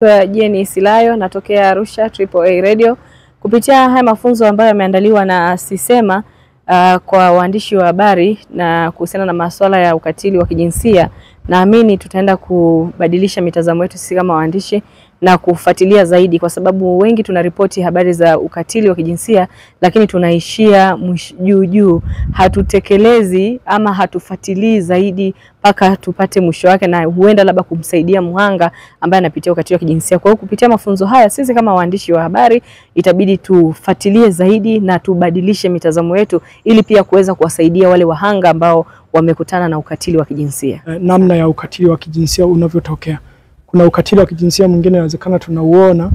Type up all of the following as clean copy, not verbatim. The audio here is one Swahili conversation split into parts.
Jenny Silayo natokea Arusha AAA Radio. Kupitia haya mafunzo ambayo yameandaliwa na Sisema kwa waandishi wa habari na kuhusiana na masuala ya ukatili wa kijinsia, naamini tutaenda kubadilisha mitazamo yetu sisi kama waandishi na kufuatilia zaidi, kwa sababu wengi tunaripoti habari za ukatili wa kijinsia lakini tunaishia juu, hatutekelezi ama hatufuatilii zaidi mpaka tupate mwisho wake, na huenda labda kumsaidia mhanga ambaye anapitia ukatili wa kijinsia. Kwa hiyo kupitia mafunzo haya sisi kama waandishi wa habari itabidi tufuatilie zaidi na tubadilishe mitazamo yetu ili pia kuweza kuwasaidia wale wahanga ambao wamekutana na ukatili wa kijinsia. Namna ya ukatili wa kijinsia unavyotokea. Kuna ukatili wa kijinsia mwingine inawezekana tunauona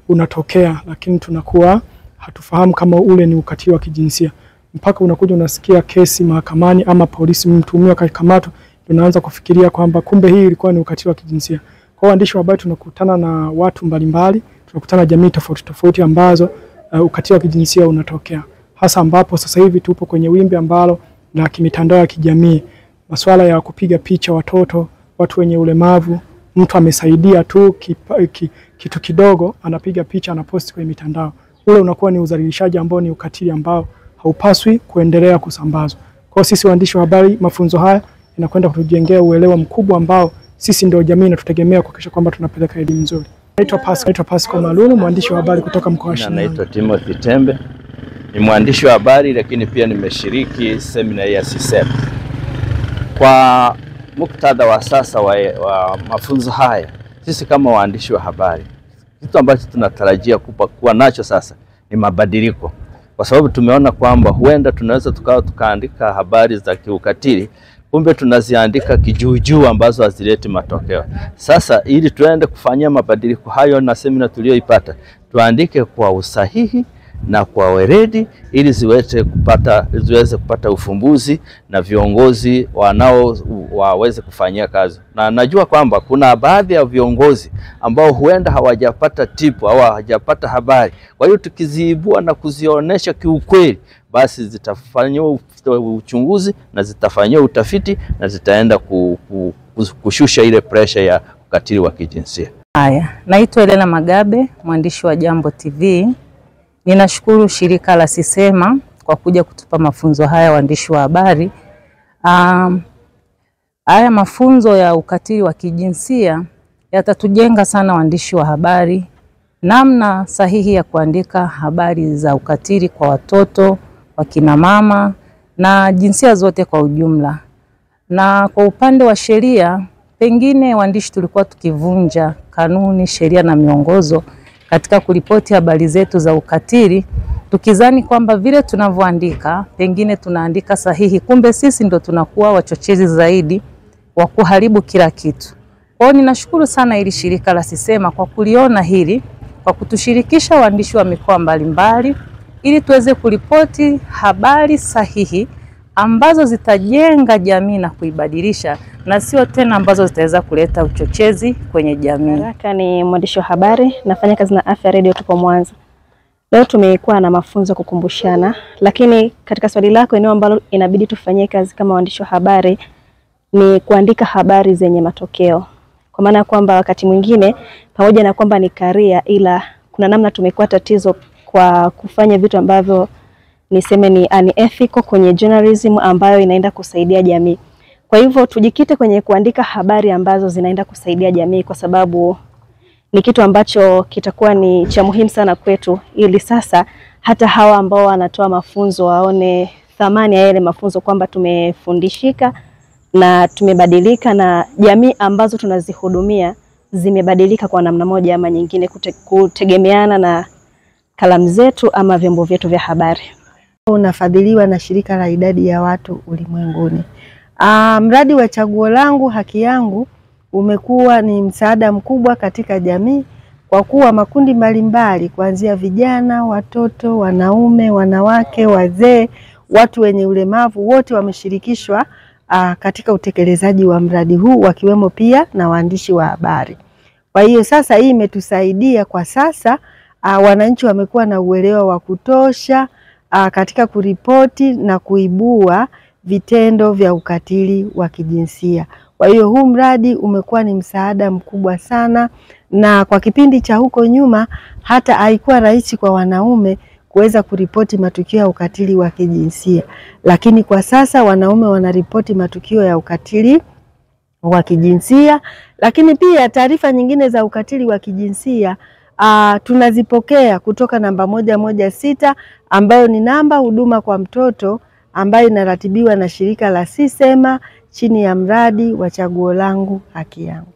unatokea lakini tunakuwa hatufahamu kama ule ni ukatili wa kijinsia. Mpaka unakuja unasikia kesi mahakamani ama polisi mtuhumiwa akakamatwa, unaanza kufikiria kwamba kumbe hii ilikuwa ni ukatili wa kijinsia. Kwa waandishi wa habari tunakutana na watu mbalimbali, tunakutana jamii tofauti ambazo ukatili wa kijinsia unatokea. Hasa ambapo sasa hivi tupo kwenye wimbi ambalo la kimitandao ya kijamii, masuala ya kupiga picha watoto, watu wenye ulemavu, mtu amesaidia tu kitu kidogo anapiga picha anaposti kwenye mitandao. Ule unakuwa ni udhalilishaji ambao ni ukatili ambao haupaswi kuendelea kusambazwa. Kwa sisi waandishi wa habari, mafunzo haya inakwenda kutujengea uelewa mkubwa ambao sisi ndio jamii na tutegemea kuhakikisha kwamba tunapeleka elimu nzuri. Naitwa Pascal Malulu, mwandishi wa habari kutoka mkoa wa Shinyanga. Naitwa Timothy Tembe. Ni mwandishi wa habari lakini pia nimeshiriki semina ya Sisema. Kwa muktadha wa sasa wa mafunzo haya, sisi kama waandishi wa habari, kitu ambacho tunatarajia kuwa nacho sasa ni mabadiliko. Kwa sababu tumeona kwamba huenda tunaweza tukaandika habari za kiukatili, kumbe tunaziandika kijuujuu ambazo hazileti matokeo. Sasa ili tuende kufanyia mabadiliko hayo na semina tuliyoipata, tuandike kwa usahihi na kwa weledi ili ziweze kupata ufumbuzi na viongozi waweze kufanyia kazi. Na najua kwamba kuna baadhi ya viongozi ambao huenda hawajapata tipu au hawajapata habari. Kwa hiyo tukiziibua na kuzionesha kiukweli, basi zitafanywa uchunguzi na zitafanywa utafiti na zitaenda kushusha ile pressure ya ukatili wa kijinsia. Haya, naitwa Elena Magabe, mwandishi wa Jambo TV. Ninashukuru shirika la Sisema kwa kuja kutupa mafunzo haya waandishi wa habari. Haya mafunzo ya ukatili wa kijinsia yatatujenga sana waandishi wa habari, namna sahihi ya kuandika habari za ukatili kwa watoto, wakina mama na jinsia zote kwa ujumla. Na kwa upande wa sheria, pengine waandishi tulikuwa tukivunja kanuni, sheria na miongozo katika kuripoti habari zetu za ukatili, tukizani kwamba vile tunavyoandika pengine tunaandika sahihi, kumbe sisi ndo tunakuwa wachochezi zaidi wa kuharibu kila kitu. Kwa hiyo ninashukuru sana ili shirika la Sisema kwa kuliona hili, kwa kutushirikisha waandishi wa mikoa mbalimbali ili tuweze kuripoti habari sahihi ambazo zitajenga jamii na kuibadilisha, na sio tena ambazo zitaweza kuleta uchochezi kwenye jamii. Baraka ni mwandishi wa habari, nafanya kazi na Afya Radio, tupo Mwanza. Leo tumekuwa na mafunzo kukumbushana, lakini katika swali lako, eneo ambalo inabidi tufanyie kazi kama waandishi wa habari ni kuandika habari zenye matokeo. Kwa maana kwamba wakati mwingine pamoja na kwamba ni career, ila kuna namna tumekuwa tatizo kwa kufanya vitu ambavyo niseme ni unethical kwenye journalism ambayo inaenda kusaidia jamii. Kwa hivyo tujikite kwenye kuandika habari ambazo zinaenda kusaidia jamii, kwa sababu ni kitu ambacho kitakuwa ni cha muhimu sana kwetu, ili sasa hata hawa ambao wanatoa mafunzo waone thamani ya yale mafunzo, kwamba tumefundishika na tumebadilika na jamii ambazo tunazihudumia zimebadilika kwa namna moja ama nyingine, kutegemeana na kalamu zetu ama vyombo vyetu vya habari. Unafadhiliwa na shirika la idadi ya watu ulimwenguni. Mradi wa Chaguo Langu Haki Yangu umekuwa ni msaada mkubwa katika jamii, kwa kuwa makundi mbalimbali kuanzia vijana, watoto, wanaume, wanawake, wazee, watu wenye ulemavu, wote wameshirikishwa katika utekelezaji wa mradi huu, wakiwemo pia na waandishi wa habari. Kwa hiyo sasa hii imetusaidia kwa sasa, wananchi wamekuwa na uelewa wa kutosha katika kuripoti na kuibua vitendo vya ukatili wa kijinsia. Kwa hiyo huu mradi umekuwa ni msaada mkubwa sana, na kwa kipindi cha huko nyuma hata haikuwa rahisi kwa wanaume kuweza kuripoti matukio ya ukatili wa kijinsia, lakini kwa sasa wanaume wanaripoti matukio ya ukatili wa kijinsia. Lakini pia taarifa nyingine za ukatili wa kijinsia tunazipokea kutoka namba 116 ambayo ni namba huduma kwa mtoto ambayo inaratibiwa na shirika la Sisema chini ya mradi wa Chaguo Langu Haki Yangu.